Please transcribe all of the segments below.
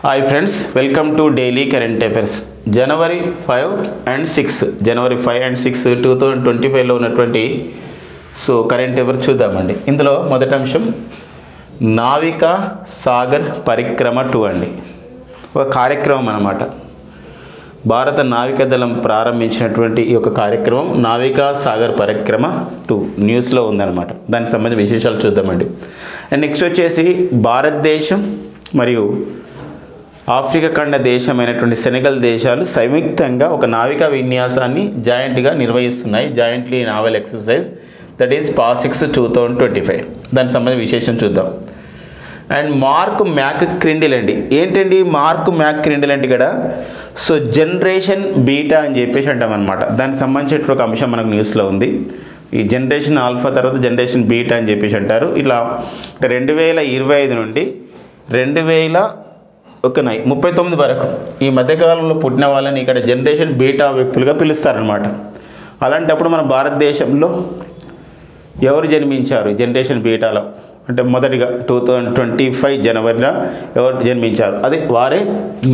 Hi friends, welcome to Daily Current Affairs. January 5 and 6, January 5 and 6, 2025లో ఉన్నటువంటి current affair చూద్దామండి. ఇందులో మొదటి అంశం నావికా సాగర్ పరిక్రమ 2 అండి. ఒక కార్యక్రమం అన్నమాట. భారత నావికాదళం ప్రారంభించినటువంటి ఈ యొక్క కార్యక్రమం నావికా సాగర్ పరిక్రమ 2 న్యూస్లో ఉందన్నమాట. దానికి సంబంధించిన విశేషాలు చూద్దామండి. అండ్ నెక్స్ట్ వచ్చేసి భారతదేశం మరియు ఆఫ్రికా ఖండ దేశమైనటువంటి సెనెగల్ దేశాలు సంయుక్తంగా ఒక నావికా విన్యాసాన్ని జాయింట్గా నిర్వహిస్తున్నాయి. Jointly naval exercise that is PAS-6 2025. దానికి సంబంధించిన విశేషం చూద్దాం. అండ్ మార్క్ మ్యాక్ క్రిండిల్ అండి. ఏంటండి మార్క్ మ్యాక్ క్రిండిల్ అంటే ఇక్కడ జనరేషన్ బీటా అని చెప్పేసి అంటామన్నమాట. దానికి సంబంధించిన ఒక అంశం మనకు న్యూస్లో ఉంది. ఈ జనరేషన్ ఆల్ఫా తర్వాత జనరేషన్ బీటా అని చెప్పేసి అంటారు. ఇట్లా 2025 నుండి 2039 వరకు ఈ మధ్యకాలంలో పుట్టిన వాళ్ళని ఇక్కడ జనరేషన్ బీటా వ్యక్తులుగా పిలుస్తారనమాట. అలాంటప్పుడు మన భారతదేశంలో ఎవరు జన్మించారు జనరేషన్ బీటాలో అంటే మొదటిగా 2025 జనవరిలో ఎవరు జన్మించారు, అది వారే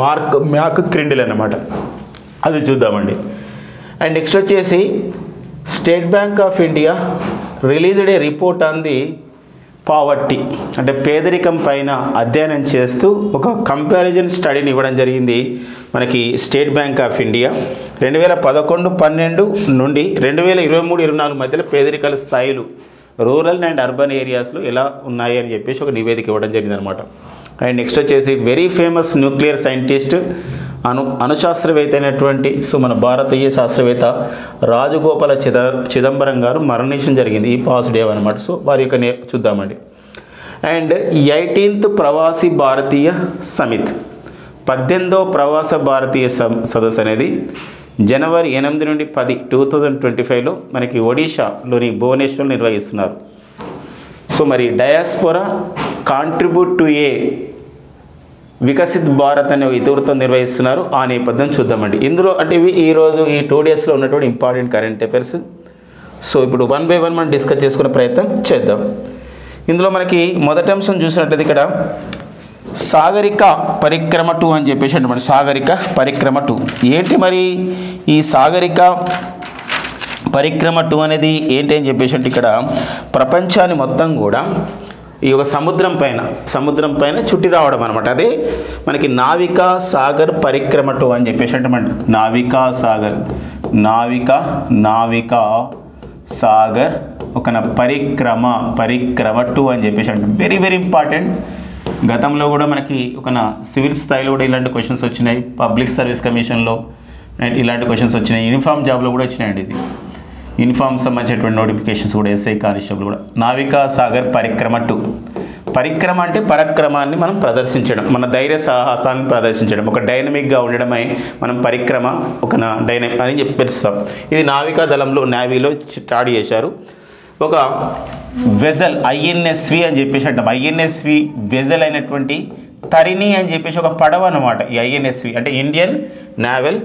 మార్క్ మ్యాక్ క్రిండిల్ అన్నమాట. అది చూద్దామండి. అండ్ నెక్స్ట్ వచ్చేసి state Bank of India released A report on the poverty అంటే పేదరికం పైన అధ్యయనం చేస్తూ ఒక కంపారిజన్ స్టడీని ఇవ్వడం జరిగింది మనకి స్టేట్ బ్యాంక్ ఆఫ్ ఇండియా. 2011-12 నుండి 2023-24 మధ్యలో పేదరికాల స్థాయిలు రూరల్ అండ్ అర్బన్ ఏరియాస్లో ఎలా ఉన్నాయి అని చెప్పేసి ఒక నివేదిక ఇవ్వడం జరిగింది అనమాట. అండ్ నెక్స్ట్ వచ్చేసి వెరీ ఫేమస్ న్యూక్లియర్ సైంటిస్ట్ అణుశాస్త్రవేత్త అయినటువంటి మన భారతీయ శాస్త్రవేత్త రాజగోపాల చిదంబరం గారు మరణించడం జరిగింది ఈ పాజిటివ్ డే అనమాట. వారి యొక్క చూద్దామండి. అండ్ 18th ప్రవాసీ భారతీయ సమిత్ 18వ ప్రవాస భారతీయ సదస్సు అనేది జనవరి 8 నుండి 10, 2025లో మనకి ఒడిషాలోని భువనేశ్వర్లో నిర్వహిస్తున్నారు. మరి diaspora contribute to a Viksit Bharat అనే ఇతివృత్తం నిర్వహిస్తున్నారు. ఆ నేపథ్యం చూద్దామండి. ఇందులో అంటే ఇవి ఈరోజు ఈ 2 డేస్లో ఉన్నటువంటి ఇంపార్టెంట్ కరెంట్ అఫైర్స్. ఇప్పుడు 1 by 1 మనం డిస్కస్ చేసుకునే ప్రయత్నం చేద్దాం. ఇందులో మనకి మొదటి అంశం చూసినట్లయితే ఇక్కడ సాగరిక పరిక్రమ 2 అని చెప్పేసి అంటే సాగరిక పరిక్రమ 2 ఏంటి మరి ఈ సాగరిక పరిక్రమ 2 అనేది ఏంటి అని చెప్పేసి అంటే ఇక్కడ ప్రపంచాన్ని మొత్తం కూడా ఈ యొక్క సముద్రం పైన చుట్టి రావడం అనమాట. అదే మనకి నావికా సాగర్ పరిక్రమ 2 అని చెప్పేసి అంటే నావికా సాగర్ ఒక పరిక్రమ 2 అని చెప్పేసి అంటే వెరీ వెరీ ఇంపార్టెంట్. గతంలో కూడా మనకి ఒక సివిల్ స్థాయిలో కూడా ఇలాంటి క్వశ్చన్స్ వచ్చినాయి. పబ్లిక్ సర్వీస్ కమిషన్లో ఇలాంటి క్వశ్చన్స్ వచ్చినాయి. యూనిఫామ్ జాబ్లో కూడా వచ్చినాయండి. ఇది యూనిఫామ్ సంబంధించినటువంటి నోటిఫికేషన్స్ కూడా SI కానిస్టేబుల్ కూడా నావికా సాగర్ పరిక్రమ 2. పరిక్రమ అంటే పరాక్రమాన్ని మనం ప్రదర్శించడం, మన ధైర్య సాహసాన్ని ప్రదర్శించడం, ఒక డైనమిక్గా ఉండడమై మనం పరిక్రమ ఒక డైనమిక్ అని చెప్పిస్తాం. ఇది నావికా దళంలో నేవీలో స్టార్ట్ చేశారు. ఒక వెజల్ INSV అని చెప్పేసి అంటాం. INSV వెజల్ అయినటువంటి తరిణి అని చెప్పేసి ఒక పడవ అనమాట. ఈ INSV అంటే ఇండియన్ నావల్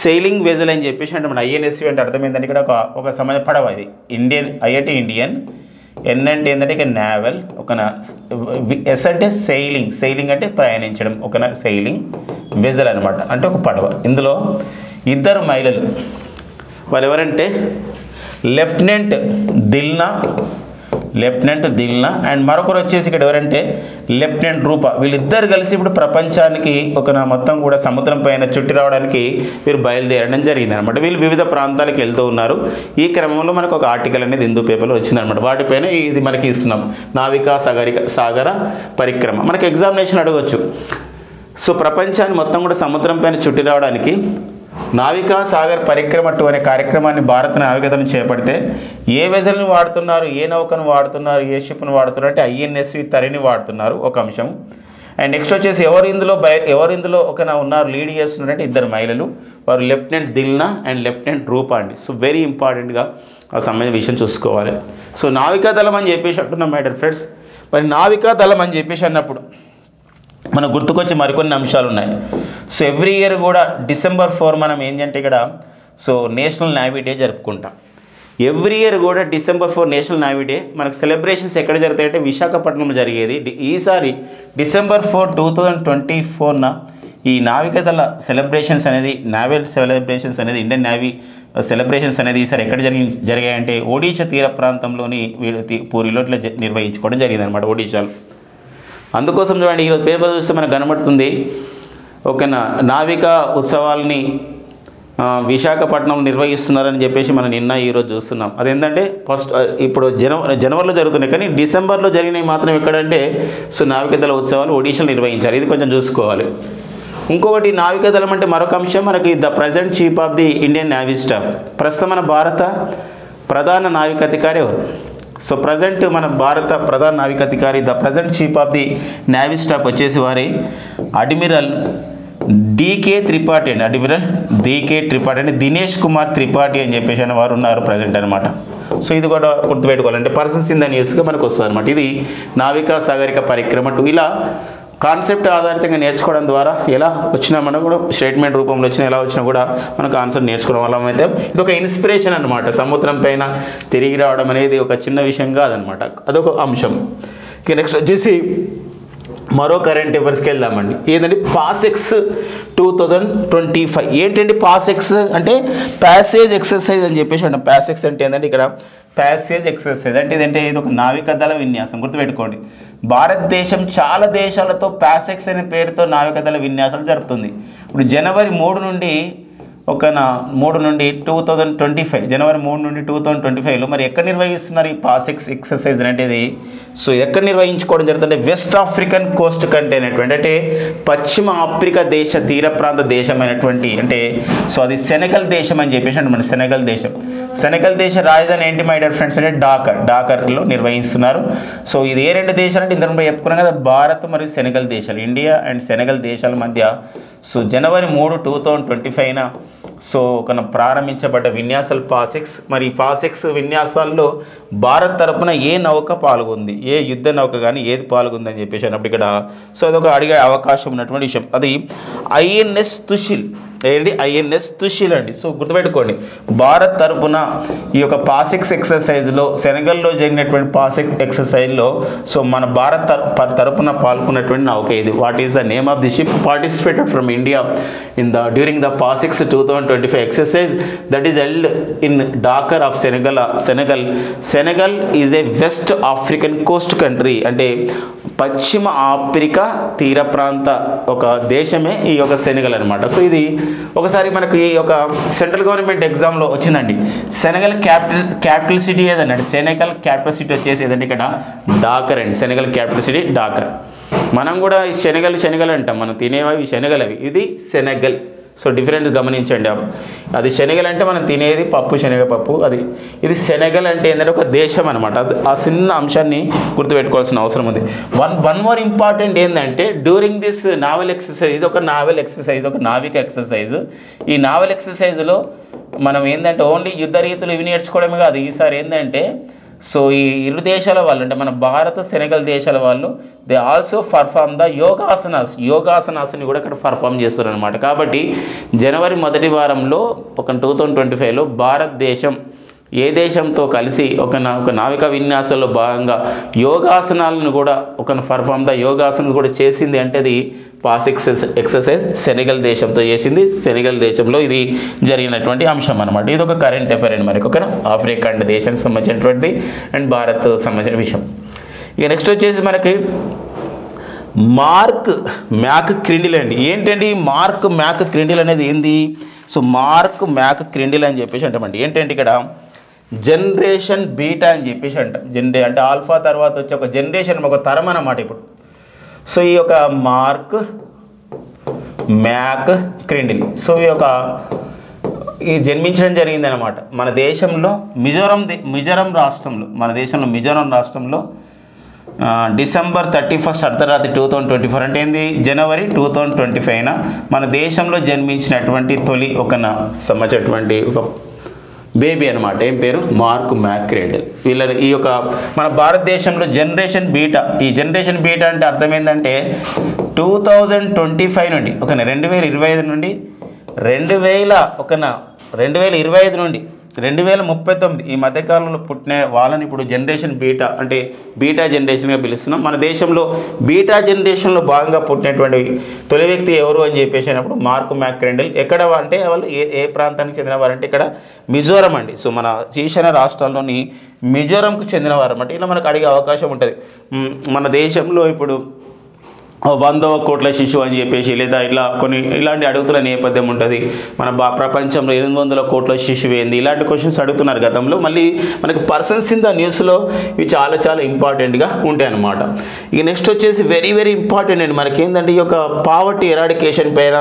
సెయిలింగ్ వెజల్ అని చెప్పేసి అంటే మన INSV అంటే అర్థమైందంటే ఇక్కడ ఒక సమయ పడవ. ఇది ఇండియన్ అంటే ఇండియన్, N అంటే ఏంటంటే ఇక నావల్, ఒక S అంటే సెయిలింగ్ అంటే ప్రయాణించడం, ఒక సెయిలింగ్ వెజల్ అనమాట అంటే ఒక పడవ. ఇందులో 2 మహిళలు, వాళ్ళు ఎవరంటే లెఫ్టినెంట్ దిల్నా అండ్ మరొకరు వచ్చేసి ఇక్కడ ఎవరంటే లెఫ్టినెంట్ రూప. వీళ్ళిద్దరు కలిసి ఇప్పుడు ప్రపంచానికి ఒక మొత్తం కూడా సముద్రం పైన చుట్టి రావడానికి వీరు బయలుదేరడం జరిగింది అనమాట. వీళ్ళు వివిధ ప్రాంతాలకు వెళ్తూ ఉన్నారు. ఈ క్రమంలో మనకు ఒక ఆర్టికల్ అనేది హిందూ పేపర్లో వచ్చిందనమాట. వాటిపైన ఇది మనకి ఇస్తున్నాం నావికా సాగర పరిక్రమ. మనకి ఎగ్జామినేషన్ అడగవచ్చు. ప్రపంచాన్ని మొత్తం కూడా సముద్రం పైన చుట్టి రావడానికి నావికా సాగర్ పరిక్రమ 2 అనే కార్యక్రమాన్ని భారత నావికాదళం చేపడితే ఏ వెజల్ని వాడుతున్నారు, ఏ నౌకను వాడుతున్నారు, ఏ షిప్ను వాడుతున్నారు అంటే INSV తరిని వాడుతున్నారు ఒక అంశం. అండ్ నెక్స్ట్ వచ్చేసి ఎవరు ఇందులో ఒక ఉన్నారు లీడ్ చేస్తున్నారంటే 2 మహిళలు. వారు లెఫ్టినెంట్ దిల్నా అండ్ లెఫ్టినెంట్ రూపా అండి. వెరీ ఇంపార్టెంట్గా ఆ సంబంధించిన విషయం చూసుకోవాలి. నావికాదళం అని చెప్పేసి అంటున్నాం మై డియర్ ఫ్రెండ్స్. మరి నావికాదళం అని చెప్పేసి అన్నప్పుడు మనకు గుర్తుకొచ్చే మరికొన్ని అంశాలు ఉన్నాయి. ఎవ్రీ ఇయర్ కూడా December 4 మనం ఏంటంటే ఇక్కడ నేషనల్ నేవీ డే జరుపుకుంటాం. ఎవ్రీ ఇయర్ కూడా December 4 నేషనల్ నేవీ డే మనకు సెలబ్రేషన్స్ ఎక్కడ జరుగుతాయంటే విశాఖపట్నంలో జరిగేది. ఈసారి December 4, 2024న ఈ నావికాదళ సెలబ్రేషన్స్ అనేది నావల్ సెలబ్రేషన్స్ అనేది ఇండియన్ నేవీ సెలబ్రేషన్స్ అనేది ఈసారి ఎక్కడ జరిగాయంటే ఒడిషా తీర ప్రాంతంలోని పూరిలో ఇట్లా నిర్వహించుకోవడం జరిగింది అనమాట ఒడిషాలో. అందుకోసం చూడండి ఈరోజు పేపర్ చూస్తే మనకు కనబడుతుంది ఒక నావికా ఉత్సవాలని విశాఖపట్నం నిర్వహిస్తున్నారని చెప్పేసి మనం నిన్న ఈరోజు చూస్తున్నాం. అదేంటంటే ఫస్ట్ ఇప్పుడు జనవరిలో జరుగుతున్నాయి, కానీ డిసెంబర్లో జరిగినవి మాత్రం ఎక్కడంటే సో నావికాదళ ఉత్సవాలు ఒడిషాలో నిర్వహించారు. ఇది కొంచెం చూసుకోవాలి. ఇంకొకటి నావికాదళం అంటే మరొక అంశం మనకి the present chief of the Indian navy staff. ప్రస్తుతం మన భారత ప్రధాన నావికాధికారి ఎవరు? సో ప్రజెంట్ మన భారత ప్రధాన నావికాధికారి the present chief of the navy staff వచ్చేసి వారి అడ్మిరల్ డికే త్రిపాఠి అండి. అడ్మిరల్ డికే త్రిపాఠి అంటే దినేష్ కుమార్ త్రిపాఠి అని చెప్పేసి అని వారు ఉన్నారు ప్రజెంట్ అనమాట. సో ఇది కూడా గుర్తుపెట్టుకోవాలంటే పర్సన్స్ ఇన్ ద న్యూస్గా మనకు వస్తుంది అనమాట. ఇది నావికా సాగరిక పరిక్రమ 2 ఇలా కాన్సెప్ట్ ఆధారితంగా నేర్చుకోవడం ద్వారా ఎలా వచ్చినా మనకు కూడా స్టేట్మెంట్ రూపంలో వచ్చినా ఎలా వచ్చినా కూడా మనకు ఆన్సర్ నేర్చుకోవడం వల్ల అయితే ఇది ఒక ఇన్స్పిరేషన్ అనమాట. సముద్రం పైన తిరిగి రావడం అనేది ఒక చిన్న విషయం కాదనమాట, అదొక అంశం. ఇక నెక్స్ట్ వచ్చేసి మరో కరెంట్ అఫైర్స్కి వెళ్దామండి. ఏంటంటే పాసెక్స్ 2025 ఏంటంటే పాసెక్స్ అంటే ప్యాసేజ్ ఎక్సర్సైజ్ అని చెప్పేసి అంటాం. ప్యాసెక్స్ అంటే ఏంటంటే ఇక్కడ ప్యాసేజ్ ఎక్సర్సైజ్ అంటే ఇదంటే ఇది ఒక నావికాదళ విన్యాసం. గుర్తుపెట్టుకోండి, భారతదేశం చాలా దేశాలతో ప్యాసెక్స్ అనే పేరుతో నావికాదళ విన్యాసాలు జరుపుతుంది. ఇప్పుడు జనవరి 3 నుండి 2025 జనవరి 3 నుండి 2025లో మరి ఎక్కడ నిర్వహిస్తున్నారు ఈ పాసెక్స్ ఎక్సర్సైజ్ అనేది? సో ఎక్కడ నిర్వహించుకోవడం జరుగుతుందంటే వెస్ట్ ఆఫ్రికన్ కోస్ట్ కంట్రీ అనేటువంటి అంటే పశ్చిమ ఆఫ్రికా దేశ తీర ప్రాంత దేశమైనటువంటి అంటే సో అది సెనెగల్ దేశం అని చెప్పేసి అంటే మన సెనెగల్ దేశ రాజధాని ఏంటి మై డియర్ ఫ్రెండ్స్ అంటే డాకర్లో నిర్వహిస్తున్నారు. సో ఇది ఏ 2 దేశాలు అంటే ఇంతకు చెప్పుకున్నాం కదా, భారత్ మరియు సెనెగల్ దేశాలు, ఇండియా అండ్ సెనెగల్ దేశాల మధ్య సో జనవరి 3, 2025న సో ప్రారంభించబడ్డ విన్యాసాలు పాసెక్స్. మరి పాసెక్స్ విన్యాసాల్లో భారత్ తరపున ఏ నౌక పాల్గొంది, ఏ యుద్ధ నౌక కానీ ఏది పాల్గొందని చెప్పేసి అన్నప్పుడు ఇక్కడ సో అదొక అడిగే అవకాశం ఉన్నటువంటి విషయం. అది ఐఎన్ఎస్ తుషిల్. ఏంటి ఐఎన్ఎస్ తుషిల్ అండి. సో గుర్తుపెట్టుకోండి, భారత్ తరపున ఈ యొక్క పాసెక్స్ ఎక్సర్సైజ్లో సెనెగల్లో జరిగినటువంటి పాసెక్స్ ఎక్సర్సైజ్లో సో మన భారత్ తరపున పాల్గొన్నటువంటి నౌక ఇది. What is the name of the ship participated from India during the Passex 2025 exercise that is held in Dakar of Senegal is a West African coast country అంటే పశ్చిమ ఆఫ్రికా తీర ప్రాంత ఒక దేశమే ఈ యొక్క సెనెగల్ అనమాట. సో ఇది ఒకసారి మనకి ఒక సెంట్రల్ గవర్నమెంట్ ఎగ్జామ్లో వచ్చిందండి. సెనెగల్ క్యాపిటల్ సిటీ ఏదన్నాడు? సెనెగల్ క్యాపిటల్ సిటీ వచ్చేసి ఏదంటే ఇక్కడ డాకర్ అండి. Senegal capital city Dakar. మనం కూడా శనగలు అంటాం, మనం తినేవి శనగలు, అవి ఇది సెనెగల్. సో డిఫరెన్స్ గమనించండి. అది శనగలు అంటే మనం తినేది పప్పు, శనగపప్పు. ఇది సెనెగల్ అంటే ఏంటంటే ఒక దేశం అనమాట. ఆ చిన్న అంశాన్ని గుర్తుపెట్టుకోవాల్సిన అవసరం ఉంది. వన్ మోర్ ఇంపార్టెంట్ ఏంటంటే డ్యూరింగ్ దిస్ నావల్ ఎక్సర్సైజ్, ఇది ఒక నావల్ ఎక్సర్సైజ్, ఇది ఒక నావిక ఎక్సర్సైజ్. ఈ నావల్ ఎక్సర్సైజ్లో మనం ఏంటంటే ఓన్లీ యుద్ధ రీతులు ఇవి నేర్చుకోవడమే కాదు, ఈసారి ఏంటంటే సో ఈ 2 దేశాల వాళ్ళు అంటే మన భారత సెనెగల్ దేశాల వాళ్ళు దే ఆల్సో పర్ఫార్మ్ ద యోగాసనాస్ని కూడా ఇక్కడ పర్ఫామ్ చేస్తున్నారు అనమాట. కాబట్టి జనవరి 1వ వారంలో 2025లో భారతదేశం ఏ దేశంతో కలిసి ఒక నావికా విన్యాసంలో భాగంగా యోగాసనాలను కూడా పర్ఫార్మ్ ద యోగాసనాలు కూడా చేసింది అంటే అది పాసెక్స్ ఎక్సర్సైజ్ సెనెగల్ దేశంతో చేసింది. సెనెగల్ దేశంలో ఇది జరిగినటువంటి అంశం అనమాట. ఇది ఒక కరెంట్ అఫైర్ అండి మనకి, ఓకేనా? ఆఫ్రికా అండ్ దేశానికి సంబంధించినటువంటిది అండ్ భారత్ సంబంధించిన విషయం. ఇక నెక్స్ట్ వచ్చేసి మనకి మార్క్ మ్యాక్ క్రిండిల్ అండి. ఏంటండి మార్క్ మ్యాక్ క్రిండిల్ అనేది ఏంది? సో మార్క్ మ్యాక్ క్రిండిల్ అని చెప్పేసి అంటామండి. ఏంటంటే ఇక్కడ జనరేషన్ బీటా అని చెప్పేసి అంటాం. అంటే ఆల్ఫా తర్వాత వచ్చే ఒక జనరేషన్, ఒక తరం అన్నమాట ఇప్పుడు. సో ఈ యొక్క మార్క్ మ్యాక్ క్రిండిల్ సో ఈ జన్మించడం జరిగిందనమాట మన దేశంలో మిజోరం రాష్ట్రంలో. మన దేశంలో మిజోరం రాష్ట్రంలో December 31 అర్ధరాత్రి 2024 అంటే ఏంది జనవరి 2025న మన దేశంలో జన్మించినటువంటి తొలి సంబంధించినటువంటి ఒక బేబీ అనమాట. ఏం పేరు? Mark McCrindle. ఈ యొక్క మన భారతదేశంలో జనరేషన్ బీటా. ఈ జనరేషన్ బీటా అంటే అర్థం ఏంటంటే 2025 నుండి 2025 నుండి 2025 నుండి 2039 ఈ మధ్యకాలంలో పుట్టిన వాళ్ళని ఇప్పుడు జనరేషన్ బీటా అంటే బీటా జనరేషన్గా పిలుస్తున్నాం. మన దేశంలో బీటా జనరేషన్లో భాగంగా పుట్టినటువంటి తొలి వ్యక్తి ఎవరు అని చెప్పేసి అయినప్పుడు మార్క్ మ్యాక్రెండల్. ఎక్కడ అంటే వాళ్ళు ఏ ప్రాంతానికి చెందినవారంటే ఇక్కడ మిజోరం అండి. సో మన ఈశాన్య రాష్ట్రాల్లోని మిజోరంకు చెందినవారు అన్నమాట. ఇలా మనకు అడిగే అవకాశం ఉంటుంది. మన దేశంలో ఇప్పుడు 100వ కోట్ల శిశువు అని చెప్పేసి లేదా ఇట్లా కొన్ని ఇలాంటి అడుగుతున్న నేపథ్యం ఉంటుంది. మన ప్రపంచంలో 800 కోట్ల శిశువు ఏంది, ఇలాంటి క్వశ్చన్స్ అడుగుతున్నారు గతంలో. మళ్ళీ మనకి పర్సన్స్ ఇన్ ద న్యూస్లో ఇవి చాలా చాలా ఇంపార్టెంట్గా ఉంటాయి అన్నమాట. ఇక నెక్స్ట్ వచ్చేసి వెరీ వెరీ ఇంపార్టెంట్ అండి మనకి ఏంటంటే ఈ యొక్క పావర్టీ ఎరాడికేషన్ పైన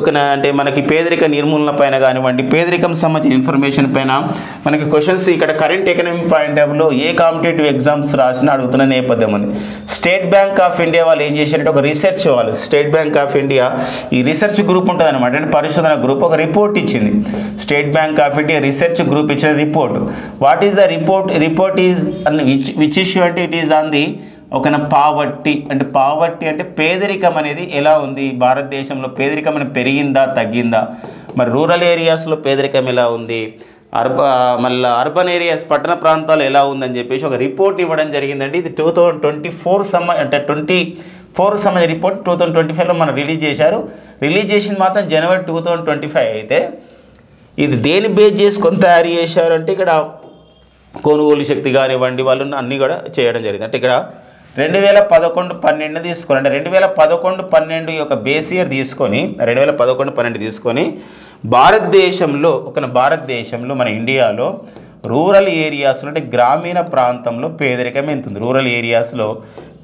ఒక అంటే మనకి పేదరిక నిర్మూలన పైన కానివ్వండి, పేదరికం సంబంధించిన ఇన్ఫర్మేషన్ పైన మనకి క్వశ్చన్స్ ఇక్కడ కరెంట్ ఎకనామిక్ పాయింట్ ఆఫ్ వ్యూలో ఏ కాంపిటేటివ్ ఎగ్జామ్స్ రాసినా అడుగుతున్న నేపథ్యం ఉంది. స్టేట్ బ్యాంక్ ఆఫ్ ఇండియా వాళ్ళు ఏం చేశారంటే ఒక రీసెర్చ్ వాళ్ళు స్టేట్ బ్యాంక్ ఆఫ్ ఇండియా ఈ రీసెర్చ్ గ్రూప్ ఉంటుంది అనమాట. అంటే పరిశోధన గ్రూప్ ఒక రిపోర్ట్ ఇచ్చింది. State Bank of India research group ఇచ్చిన report. What is the report is which issue అంటే ఇట్ ఈస్ ఆన్ ది ఒక పావర్టీ అంటే పేదరికం అనేది ఎలా ఉంది, భారతదేశంలో పేదరికం అనేది పెరిగిందా తగ్గిందా, మరి రూరల్ ఏరియాస్లో పేదరికం ఎలా ఉంది, మళ్ళీ అర్బన్ ఏరియాస్ పట్టణ ప్రాంతాలు ఎలా ఉందని చెప్పేసి ఒక రిపోర్ట్ ఇవ్వడం జరిగిందండి. ఇది 2024 సంబంధించిన రిపోర్ట్ 2025లో మనం రిలీజ్ చేశారు. రిలీజ్ చేసింది మాత్రం జనవరి 2025 అయితే ఇది దేని బేస్ చేసుకొని తయారు చేశారు అంటే ఇక్కడ కొనుగోలు శక్తి కానివ్వండి వాళ్ళు అన్నీ కూడా చేయడం జరిగింది. అంటే ఇక్కడ 2011-12 తీసుకొని అంటే 2011-12 యొక్క బేస్ ఇయర్ తీసుకొని 2011-12 తీసుకొని భారతదేశంలో మన ఇండియాలో రూరల్ ఏరియాస్లో అంటే గ్రామీణ ప్రాంతంలో పేదరికం ఎంత ఉంది, రూరల్ ఏరియాస్లో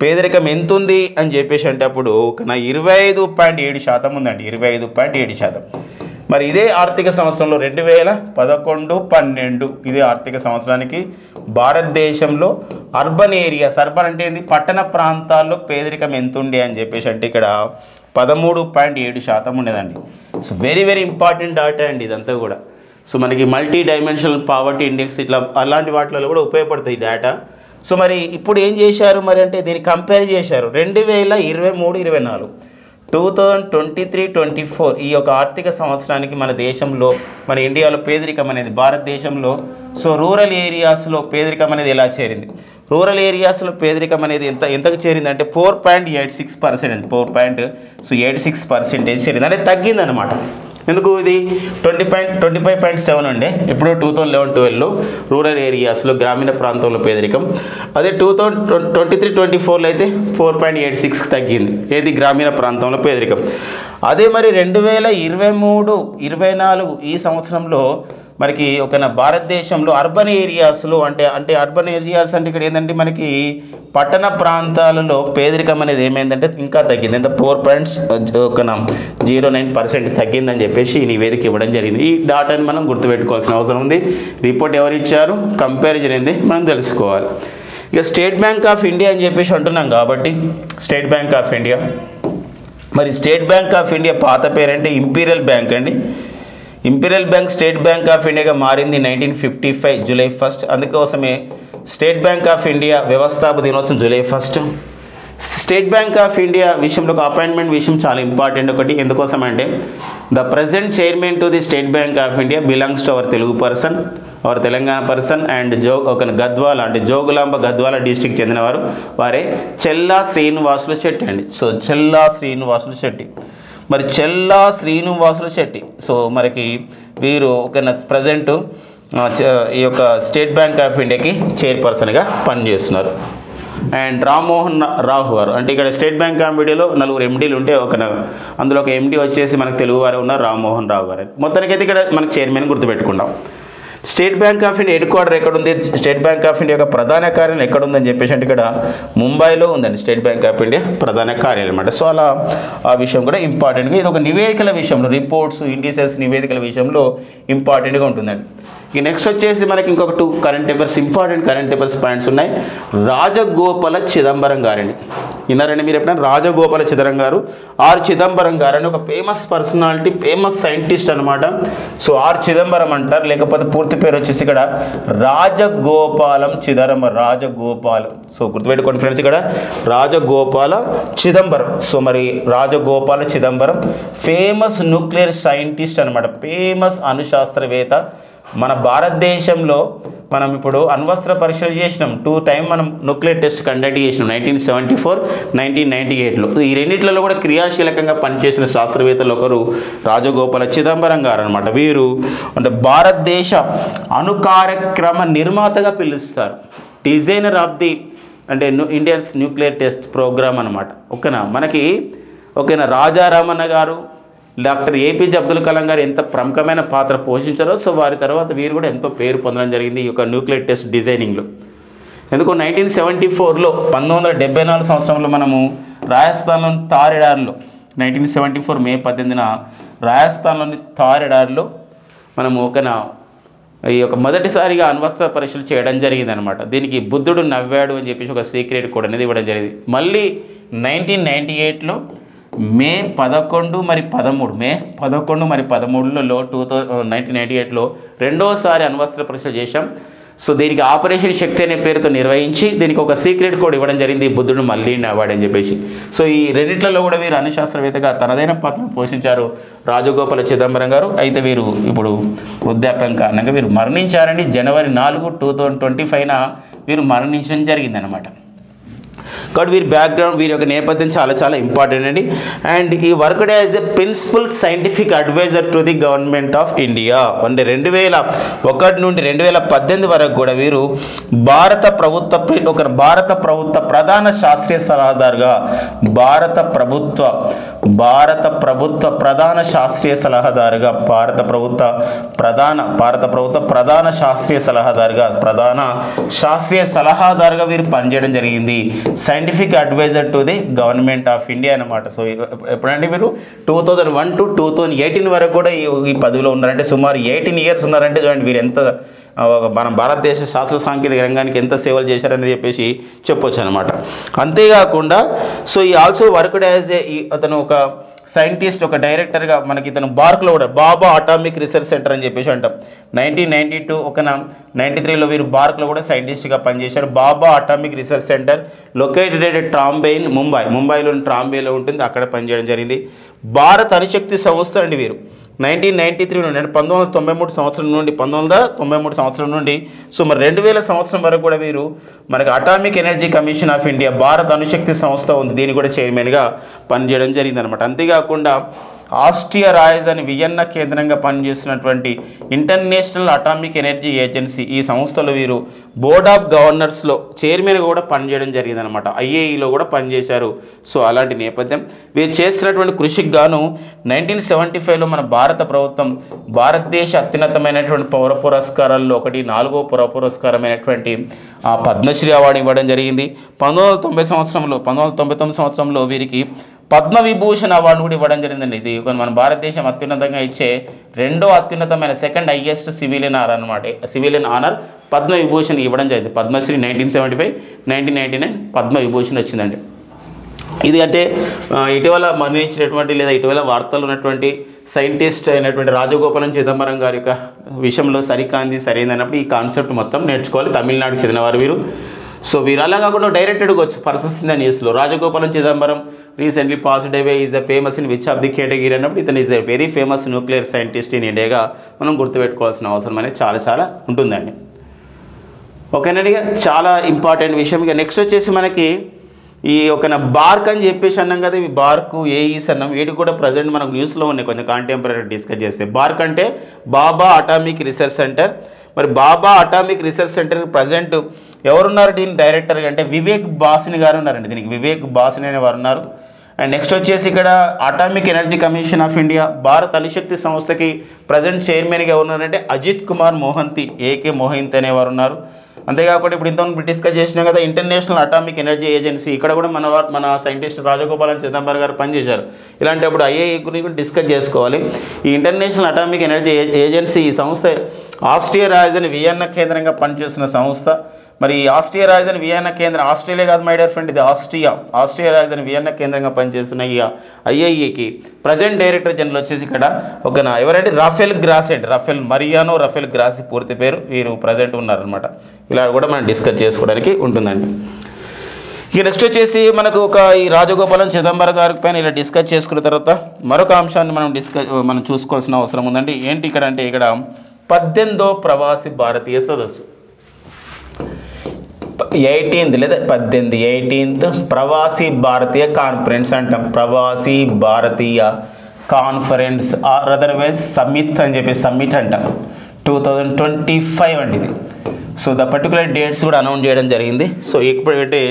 పేదరికం ఎంత ఉంది అని చెప్పేసి అంటే అప్పుడు ఒక 25.7% ఉందండి. 25.7%. మరి ఇదే ఆర్థిక సంవత్సరంలో 2011-12 ఇదే ఆర్థిక సంవత్సరానికి భారతదేశంలో అర్బన్ అంటే ఏంది పట్టణ ప్రాంతాల్లో పేదరికం ఎంత ఉండే అని చెప్పేసి అంటే ఇక్కడ 13.7% ఉండేదండి. So very very important data అండి ఇదంతా కూడా. సో మనకి మల్టీ డైమెన్షనల్ పావర్టీ ఇండెక్స్ ఇట్లా అలాంటి వాటిలో కూడా ఉపయోగపడుతుంది ఈ డేటా. సో మరి ఇప్పుడు ఏం చేశారు మరి అంటే దీన్ని కంపేర్ చేశారు 2023-24 2023-24 ఈ యొక్క ఆర్థిక సంవత్సరానికి మన దేశంలో మన ఇండియాలో పేదరికం అనేది భారతదేశంలో సో రూరల్ ఏరియాస్లో పేదరికం అనేది ఎలా చేరింది, రూరల్ ఏరియాస్లో పేదరికం అనేది ఎంతకు చేరింది అంటే 4.86%. 4.86% చేరింది అంటే తగ్గిందనమాట. ఎందుకు ఇది 25.7 ఉండే ఇప్పుడు 2011-12లో రూరల్ ఏరియాస్లో గ్రామీణ ప్రాంతంలో పేదరికం. అదే 2023-24లో అయితే 4.86 తగ్గింది ఏది గ్రామీణ ప్రాంతంలో పేదరికం. అదే మరి 2023-24 ఈ సంవత్సరంలో మనకి ఒక భారతదేశంలో అర్బన్ ఏరియాస్లో అంటే అర్బన్ ఏరియాస్ అంటే ఇక్కడ ఏంటంటే మనకి పట్టణ ప్రాంతాలలో పేదరికం అనేది ఏమైందంటే ఇంకా తగ్గింది. ఎంత 4.09% తగ్గిందని చెప్పేసి ఈ నివేదిక ఇవ్వడం జరిగింది. ఈ డాటాని మనం గుర్తుపెట్టుకోవాల్సిన అవసరం ఉంది. రిపోర్ట్ ఎవరు ఇచ్చారు, కంపారిజన్ ఏంది మనం తెలుసుకోవాలి. ఇక స్టేట్ బ్యాంక్ ఆఫ్ ఇండియా అని చెప్పేసి అంటున్నాం కాబట్టి స్టేట్ బ్యాంక్ ఆఫ్ ఇండియా మరి స్టేట్ బ్యాంక్ ఆఫ్ ఇండియా పాత పేరంటే ఇంపీరియల్ బ్యాంక్ అండి. Imperial Bank State Bank of ఇండియాగా మారింది 1955 జూలై 1. అందుకోసమే స్టేట్ బ్యాంక్ ఆఫ్ ఇండియా వ్యవస్థాపక దినోత్సవం July 1. State Bank of India విషయంలో ఒక అపాయింట్మెంట్ విషయం చాలా ఇంపార్టెంట్ ఒకటి. ఎందుకోసం అంటే the present chairman to the State Bank of India belongs to our Telugu person, our Telangana person and ఒక గద్వాల అంటే జోగులాంబ గద్వాల డిస్ట్రిక్ట్ చెందినవారు వారే చెల్లా శ్రీనివాసులు శెట్టి అండి. సో చెల్లా శ్రీనివాసులు శెట్టి మరి చెల్లా శ్రీనివాసులు శెట్టి సో మనకి వీరు ఒక ప్రజెంట్ ఈ యొక్క స్టేట్ బ్యాంక్ ఆఫ్ ఇండియాకి చైర్పర్సన్గా పనిచేస్తున్నారు. అండ్ రామ్మోహన్ రావు గారు అంటే ఇక్కడ స్టేట్ బ్యాంక్ ఆఫ్ ఇండియాలో 4 ఎండీలు ఉంటే అందులో ఒక ఎండీ వచ్చేసి మనకు తెలుగు వారే ఉన్నారు రామ్మోహన్ రావు గారు. మొత్తానికైతే ఇక్కడ మనకి చైర్మన్ గుర్తుపెట్టుకుంటాం. State Bank of India head quarter ఎక్కడ ఉంది, స్టేట్ బ్యాంక్ ఆఫ్ ఇండియా యొక్క ప్రధాన కార్యాలయం ఎక్కడ ఉందని చెప్పేసి అంటే ఇక్కడ ముంబైలో ఉందండి స్టేట్ బ్యాంక్ ఆఫ్ ఇండియా ప్రధాన కార్యాలయం అన్నమాట. సో అలా ఆ విషయం కూడా ఇంపార్టెంట్గా ఇది ఒక నివేదికల విషయంలో రిపోర్ట్స్ ఇండిసెస్ నివేదికల విషయంలో ఇంపార్టెంట్గా ఉంటుందండి. ఇక నెక్స్ట్ వచ్చేసి మనకి ఇంకొక 2 current affairs important current affairs points ఉన్నాయి. రాజగోపాల చిదంబరం గారండి విన్నారండి మీరు ఎప్పుడైనా రాజగోపాల చిదంబరం గారు అని ఒక ఫేమస్ పర్సనాలిటీ ఫేమస్ సైంటిస్ట్ అనమాట. సో చిదంబరం అంటారు లేకపోతే పూర్తి పేరు వచ్చేసి ఇక్కడ రాజగోపాలం రాజగోపాలం. సో గుర్తుపెట్టుకోండి ఫ్రెండ్స్ ఇక్కడ రాజగోపాల చిదంబరం. సో మరి Rajagopala Chidambaram famous nuclear scientist అనమాట, ఫేమస్ అణుశాస్త్రవేత్త మన భారతదేశంలో మనం ఇప్పుడు అణ్వస్త్ర పరీక్షలు చేసినాం 2 టైం మనం న్యూక్లియర్ టెస్ట్ కండక్ట్ చేసినాం 1974 1998లో. ఈ రెండిట్లలో కూడా క్రియాశీలకంగా పనిచేసిన శాస్త్రవేత్తలు ఒకరు రాజగోపాల చిదంబరం గారు అనమాట. వీరు అంటే భారతదేశ అణు కార్యక్రమ నిర్మాతగా పిలుస్తారు, డిజైనర్ ఆఫ్ ది అంటే ఇండియన్స్ న్యూక్లియర్ టెస్ట్ ప్రోగ్రామ్ అనమాట. ఓకేనా, మనకి ఓకేనా రాజారామన్న గారు, డాక్టర్ ఏపీజే అబ్దుల్ కలాం గారు ఎంత ప్రముఖమైన పాత్ర పోషించారో, సో వారి తర్వాత వీరు కూడా ఎంతో పేరు పొందడం జరిగింది ఈ యొక్క న్యూక్లియర్ టెస్ట్ డిజైనింగ్లో. ఎందుకు 1974లో 1974 సంవత్సరంలో మనము రాజస్థాన్లోని తారెడార్లో 1974 మే 18న రాజస్థాన్లోని తారెడార్లో మనము ఒకనా ఈ యొక్క మొదటిసారిగా అణ్వస్త్ర పరీక్షలు చేయడం జరిగింది అనమాట. దీనికి బుద్ధుడు నవ్వాడు అని చెప్పేసి ఒక సీక్రెట్ కోడ్ అనేది ఇవ్వడం జరిగింది. మళ్ళీ 1998లో మే 11 మరి 13లో 1998లో రెండోసారి అణ్వస్త్ర పరీక్షలు చేశాం. సో దీనికి ఆపరేషన్ శక్తి అనే పేరుతో నిర్వహించి దీనికి ఒక సీక్రెట్ కోడ్ ఇవ్వడం జరిగింది, బుద్ధుడు మళ్ళీ నవ్వాడు అని చెప్పేసి. సో ఈ రెండిట్లలో కూడా వీరు అణుశాస్త్రవేత్తగా తనదైన పాత్రను పోషించారు రాజగోపాల చిదంబరం గారు. అయితే వీరు ఇప్పుడు వృద్ధాప్యం కారణంగా వీరు మరణించారని జనవరి 4, 2025న వీరు మరణించడం జరిగిందనమాట. కాబట్టి వీరి బ్యాక్గ్రౌండ్, వీరి యొక్క నేపథ్యం చాలా చాలా ఇంపార్టెంట్ అండి. అండ్ ఈ worked as a principal scientific adviser to the Government of India. అంటే 2001 నుండి 2018 వరకు కూడా వీరు భారత ప్రభుత్వ ప్రధాన శాస్త్రీయ సలహాదారుగా భారత ప్రభుత్వ ప్రధాన శాస్త్రీయ సలహాదారుగా వీరు పనిచేయడం జరిగింది. Scientific adviser to the Government of India అనమాట. సో ఎప్పుడంటే మీరు 2001 to 2018 వరకు కూడా ఈ పదవిలో ఉన్నారంటే సుమారు 18 years ఉన్నారంటే చూడండి వీరు ఎంత మన భారతదేశ శాస్త్ర సాంకేతిక రంగానికి ఎంత సేవలు చేశారని చెప్పేసి చెప్పొచ్చు అనమాట. అంతేకాకుండా సో ఈ ఆల్సో వర్క్డ్ యాజ్ ఏ అతను ఒక సైంటిస్ట్, ఒక డైరెక్టర్గా మనకి ఇతను బార్క్లో కూడా బాబా అటామిక్ రీసెర్చ్ సెంటర్ అని చెప్పేసి అంటాం. 1992 93లో వీరు బార్క్లో కూడా సైంటిస్ట్గా పనిచేశారు. Bhabha atomic research centre located at Trombay in ముంబైలోని ట్రాంబేలో ఉంటుంది, అక్కడ పనిచేయడం జరిగింది. భారత అణుశక్తి సంస్థ అండి వీరు 1993 నుండి 1993 సంవత్సరం నుండి సో మరి 2000 సంవత్సరం వరకు కూడా వీరు మనకి atomic energy commission of India భారత అణుశక్తి సంస్థ ఉంది, దీని కూడా చైర్మన్గా పనిచేయడం జరిగిందనమాట. అంతేకాకుండా ఆస్ట్రియా రాజధాని వియన్నా కేంద్రంగా పనిచేస్తున్నటువంటి ఇంటర్నేషనల్ అటామిక్ ఎనర్జీ ఏజెన్సీ ఈ సంస్థలో వీరు బోర్డ్ ఆఫ్ గవర్నర్స్లో చైర్మన్గా కూడా పనిచేయడం జరిగిందనమాట. ఐఏఈలో కూడా పనిచేశారు. సో అలాంటి నేపథ్యం వీరు చేస్తున్నటువంటి కృషికి గాను 1975లో మన భారత ప్రభుత్వం భారతదేశ అత్యున్నతమైనటువంటి పౌర పురస్కారాల్లో ఒకటి 4వ పౌర పురస్కారమైనటువంటి పద్మశ్రీ అవార్డు ఇవ్వడం జరిగింది. 1999 సంవత్సరంలో వీరికి పద్మవిభూషణ్ అవార్డు కూడా ఇవ్వడం జరిగిందండి. ఇది మన భారతదేశం అత్యున్నతంగా ఇచ్చే రెండో అత్యున్నతమైన second highest civilian honour Padma Vibhushan ఇవ్వడం జరిగింది. పద్మశ్రీ 1975, 1999 పద్మవిభూషణ్ వచ్చిందండి. ఇది అంటే ఇటీవల మరణించినటువంటి లేదా ఇటీవల వార్తలు ఉన్నటువంటి సైంటిస్ట్ అయినటువంటి రాజగోపాలం చిదంబరం గారి యొక్క విషయంలో సరికాంది సరైనది అన్నప్పుడు ఈ కాన్సెప్ట్ మొత్తం నేర్చుకోవాలి. తమిళనాడుకి చెందినవారు వీరు. సో వీరు అలా కాకుండా డైరెక్టెడ్గా వచ్చు పర్సన్స్ ఇన్ ద న్యూస్లో Rajagopala Chidambaram recently passed away is the famous in which of the category అన్నప్పుడు ఇతను is a very famous nuclear scientist in ఇండియాగా మనం గుర్తుపెట్టుకోవాల్సిన అవసరం అనేది చాలా ఉంటుందండి. ఓకేనండి, ఇక చాలా ఇంపార్టెంట్ విషయం. ఇక నెక్స్ట్ వచ్చేసి మనకి ఈ ఒక బార్క్ అని చెప్పేసి అన్నాం కదా, ఇవి బార్క్ ఏఈస్ అన్నాం, వీటి కూడా ప్రజెంట్ మనకు న్యూస్లో ఉన్నాయి కొంచెం కాంటెంపరీ డిస్కస్ చేస్తే. బార్క్ అంటే బాబా అటామిక్ రీసెర్చ్ సెంటర్. మరి బాబా అటామిక్ రీసెర్చ్ సెంటర్ ప్రజెంట్ ఎవరున్నారు దీని డైరెక్టర్గా అంటే వివేక్ బాసిని గారు ఉన్నారండి. దీనికి వివేక్ బాసిని అనే వారు ఉన్నారు. అండ్ నెక్స్ట్ వచ్చేసి ఇక్కడ atomic energy commission of India భారత అణుశక్తి సంస్థకి ప్రజెంట్ చైర్మన్గా ఉన్నారంటే అజిత్ కుమార్ మోహంతి ఏకే మోహంతి అనేవారు ఉన్నారు. అంతేకాకుండా ఇప్పుడు ఇంతకుముందు డిస్కస్ చేసినాం కదా ఇంటర్నేషనల్ అటామిక్ ఎనర్జీ ఏజెన్సీ, ఇక్కడ కూడా మన సైంటిస్ట్ రాజగోపాలం చిదంబరం గారు పనిచేశారు. ఇలాంటప్పుడు ఐఏఈ గురించి డిస్కస్ చేసుకోవాలి. ఈ ఇంటర్నేషనల్ అటామిక్ ఎనర్జీ ఏజెన్సీ ఈ సంస్థ ఆస్ట్రియా రాజధాని వియన్నా కేంద్రంగా పనిచేస్తున్న సంస్థ. మరి ఆస్ట్రియా రాజధాని వియన్నా కేంద్రం, ఆస్ట్రేలియా కాదు మై డియర్ ఫ్రెండ్, ఇది ఆస్ట్రియా రాజధాని వియన్నా కేంద్రంగా పనిచేస్తున్న ఈ ఐఐఈకి ప్రజెంట్ డైరెక్టర్ జనరల్ వచ్చేసి ఇక్కడ ఎవరంటే రాఫెల్ గ్రాసి పూర్తి పేరు, వీరు ప్రజెంట్ ఉన్నారనమాట. ఇలా కూడా మనం డిస్కస్ చేసుకోవడానికి ఉంటుందండి. ఇక నెక్స్ట్ వచ్చేసి మనకు ఈ రాజగోపాలం చిదంబరం గారి పైన ఇలా డిస్కస్ చేసుకున్న తర్వాత మరొక అంశాన్ని మనం చూసుకోవాల్సిన అవసరం ఉందండి. ఏంటి ఇక్కడ అంటే ఇక్కడ 18వ ప్రవాసి భారతీయ సదస్సు. 18th లేదా 18th ప్రవాసీ భారతీయ కాన్ఫరెన్స్ అంటాం. ప్రవాసీ భారతీయ కాన్ఫరెన్స్ ఆర్ అదర్వైజ్ సమ్మిట్ అని చెప్పి సమ్మిట్ అంటాం. 2025 అండి ఇది. సో ద పర్టికులర్ డేట్స్ కూడా అనౌన్స్ చేయడం జరిగింది. సో ఇప్పుడంటే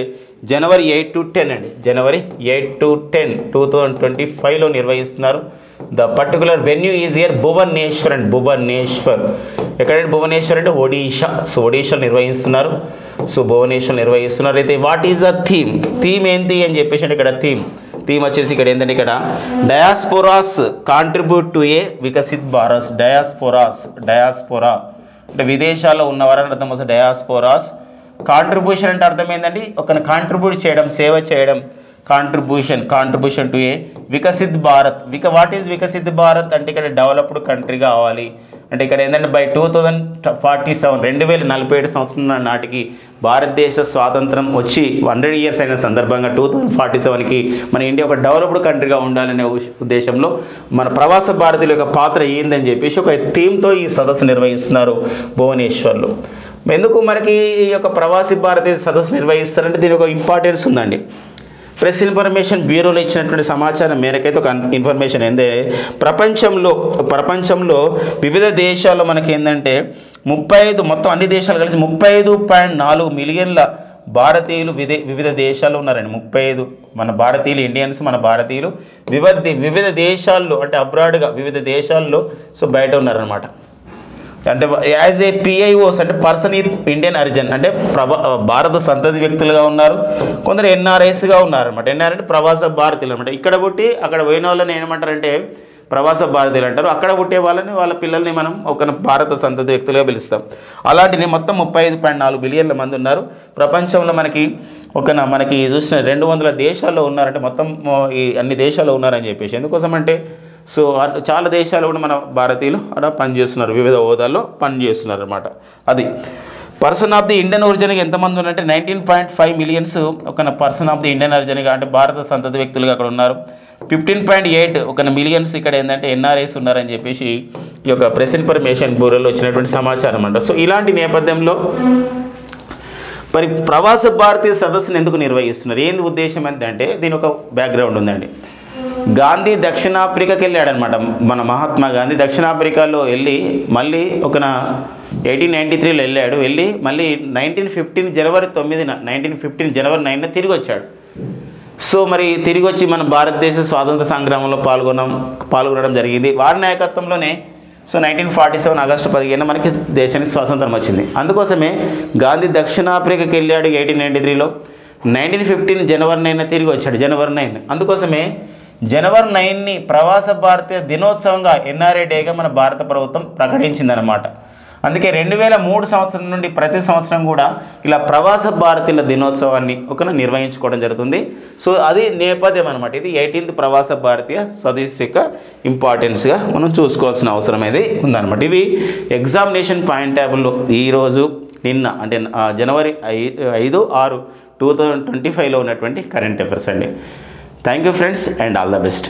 January 8 to 10 అండి. January 8 to 10 2025లో నిర్వహిస్తున్నారు. The particular venue is year Bhubaneswar and Bhubaneswar. ఎక్కడంటే భువనేశ్వర్ అంటే ఒడిషా. సో ఒడిషాలో నిర్వహిస్తున్నారు. సో భువనేశ్వర్ నిర్వహిస్తున్నారు. అయితే వాట్ ఈజ్ ద థీమ్ ఏంటి అని చెప్పేసి అంటే ఇక్కడ థీమ్ వచ్చేసి ఇక్కడ ఏంటంటే ఇక్కడ diasporas contribute to a Viksit Bharat. Diaspora అంటే విదేశాల్లో ఉన్నవారని అర్థం వస్తుంది. డయాస్పోరాస్ కాంట్రిబ్యూషన్ అంటే అర్థం ఏంటంటే ఒక కాంట్రిబ్యూట్ చేయడం, సేవ చేయడం. Contribution to a Viksit Bharat. What is Viksit Bharat అంటే ఇక్కడ డెవలప్డ్ కంట్రీ కావాలి అంటే ఇక్కడ ఏంటంటే బై 2047 2047 సంవత్సరం నాటికి భారతదేశ స్వాతంత్రం వచ్చి 100 years అయిన సందర్భంగా 2047కి మన ఇండియా ఒక డెవలప్డ్ కంట్రీగా ఉండాలనే ఉద్దేశంలో మన ప్రవాస భారతీయుల యొక్క పాత్ర ఏందని చెప్పేసి ఒక థీమ్తో ఈ సదస్సు నిర్వహిస్తున్నారు భువనేశ్వర్లో. ఎందుకు మనకి ఈ యొక్క ప్రవాసీ భారతీయ సదస్సు నిర్వహిస్తారంటే దీని ఒక ఇంపార్టెన్స్ ఉందండి. ప్రెస్ ఇన్ఫర్మేషన్ బ్యూరోలో ఇచ్చినటువంటి సమాచారం మేరకైతే ఒక ఇన్ఫర్మేషన్ ఏంటంటే ప్రపంచంలో వివిధ దేశాల్లో మనకి ఏంటంటే 35 మొత్తం అన్ని దేశాలు కలిసి 35.4 మిలియన్ల భారతీయులు వివిధ దేశాల్లో ఉన్నారండి. 35 మన భారతీయులు, ఇండియన్స్ మన భారతీయులు వివిధ దేశాల్లో అంటే అబ్రాడ్గా వివిధ దేశాల్లో సో బయట ఉన్నారనమాట. అంటే యాజ్ ఏ పిఐఓస్ అంటే పర్సన్ ఇన్ ఇండియన్ ఆరిజిన్ అంటే భారత సంతతి వ్యక్తులుగా ఉన్నారు. కొందరు ఎన్ఆర్ఐస్గా ఉన్నారనమాట. ఎన్ఆర్ అంటే ప్రవాస భారతీయులు అనమాట. ఇక్కడ పుట్టి అక్కడ పోయిన వాళ్ళని ఏమంటారంటే ప్రవాస భారతీయులు అంటారు. అక్కడ పుట్టే వాళ్ళని వాళ్ళ పిల్లల్ని మనం ఒక భారత సంతతి వ్యక్తులుగా పిలుస్తాం. అలాంటివి మొత్తం 35.4 బిలియన్ల మంది ఉన్నారు ప్రపంచంలో. మనకి చూసిన 200 దేశాల్లో ఉన్నారంటే మొత్తం ఈ అన్ని దేశాల్లో ఉన్నారని చెప్పేసి. ఎందుకోసం అంటే సో చాలా దేశాలు కూడా మన భారతీయులు అక్కడ పనిచేస్తున్నారు, వివిధ హోదాల్లో పనిచేస్తున్నారు అనమాట. అది పర్సన్ ఆఫ్ ది ఇండియన్ ఒరిజిన్గా ఎంతమంది ఉన్నారంటే 19.5 మిలియన్స్ ఒక పర్సన్ ఆఫ్ ది ఇండియన్ ఒరిజిన్గా అంటే భారత సంతతి వ్యక్తులుగా అక్కడ ఉన్నారు. 15.8 ఒక మిలియన్స్ ఇక్కడ ఏంటంటే ఎన్ఆర్ఐస్ ఉన్నారని చెప్పేసి ఈ యొక్క ప్రెస్ ఇన్ఫర్మేషన్ బ్యూరోలో వచ్చినటువంటి సమాచారం అంట. సో ఇలాంటి నేపథ్యంలో మరి ప్రవాస భారతీయ సదస్సును ఎందుకు నిర్వహిస్తున్నారు, ఏంది ఉద్దేశం అంటే దీని ఒక బ్యాక్గ్రౌండ్ ఉందండి. గాంధీ దక్షిణాఫ్రికాకి వెళ్ళాడనమాట. మన మహాత్మా గాంధీ దక్షిణాఫ్రికాలో వెళ్ళి మళ్ళీ 1893లో వెళ్ళి మళ్ళీ 1915 జనవరి 9న తిరిగి వచ్చాడు. సో మరి తిరిగి వచ్చి మన భారతదేశ స్వాతంత్ర సంగ్రామంలో పాల్గొనడం జరిగింది. వారి నాయకత్వంలోనే సో 1947 ఆగస్టు 15న మనకి దేశానికి స్వాతంత్రం వచ్చింది. అందుకోసమే గాంధీ దక్షిణాఫ్రికాకి వెళ్ళాడు 1893లో. 1915 జనవరి 9న తిరిగి వచ్చాడు. జనవరి 9. అందుకోసమే జనవరి 9ని ప్రవాస భారతీయ దినోత్సవంగా ఎన్ఆర్ఐ డేగా మన భారత ప్రభుత్వం ప్రకటించిందనమాట. అందుకే 2003 సంవత్సరం నుండి ప్రతి సంవత్సరం కూడా ఇలా ప్రవాస భారతీయుల దినోత్సవాన్ని నిర్వహించుకోవడం జరుగుతుంది. సో అది నేపథ్యం అనమాట. ఇది 18th ప్రవాస భారతీయ సదస్సు యొక్క ఇంపార్టెన్స్గా మనం చూసుకోవాల్సిన అవసరం అనేది ఉందన్నమాట. ఇవి ఎగ్జామినేషన్ పాయింట్ టేబుల్లో ఈరోజు నిన్న అంటే జనవరి 5-6 2025లో ఉన్నటువంటి కరెంట్ అఫైర్స్ అండి. Thank you friends and all the best.